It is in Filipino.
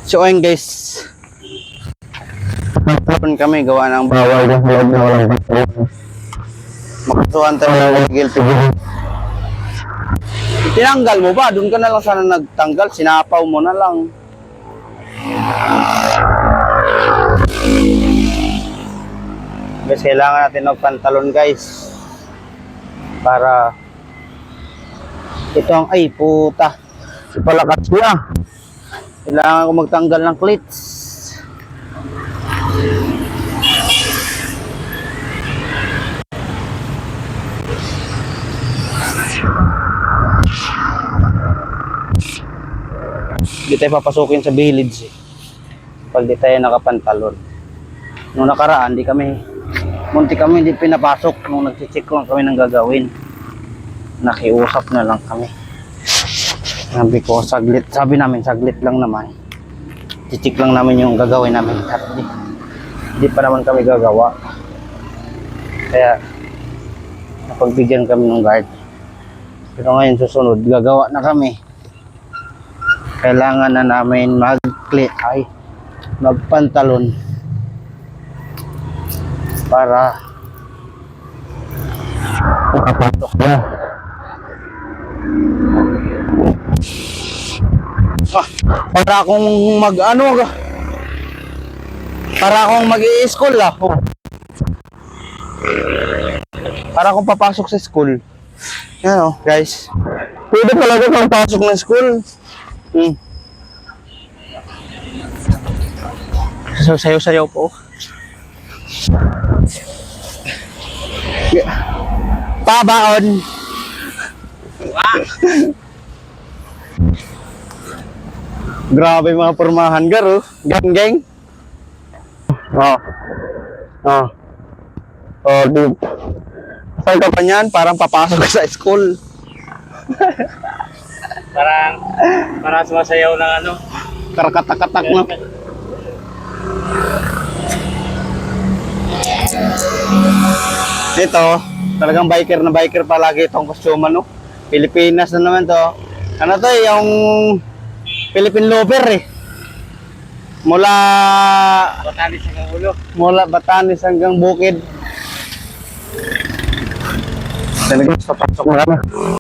So ayun guys, hapon kami gawa ng Bawal na sa loob na walang patron. makasuhan tayo ng guilty. Tinanggal mo ba? Doon ka na lang sana nagtanggal, sinapaw mo na lang. Guys, kailangan natin magpantalon guys. Para ito ang ay puta. Palakas niya. Kailangan ko magtanggal ng cleats. Hindi tayo papasukin sa village eh. Pag di tayo nakapantalon. Nung nakaraan, munti kami hindi pinapasok. Nung nagsicheck lang kami ng gagawin. Nakiusap na lang kami. Sabi ko, saglit. Sabi namin, saglit lang naman. Chichik lang namin yung gagawin namin. At di pa naman kami gagawa. Kaya, napagbigyan kami ng guard. Pero ngayon susunod, gagawa na kami. Kailangan na namin magpantalon para Nakapasok na. para akong para akong mag-i-school para akong papasok sa school. Yan guys, pwede talaga kang pasok ng school. Sayaw-sayaw po. Pabaon. Grabe mga pormahan garo. Gang. Di. Saan ka pa niyan? Parang papasok ka sa school. Parang sumasayaw ng ano. Karakatak-katak no. Ito, talagang biker na biker palagi itong kostyuma no. Pilipinas na naman to. Ano to yung Philippine lover eh. Mula Batanis hanggang ulo. Batanes hanggang Bukid. Talagang papasok na kami.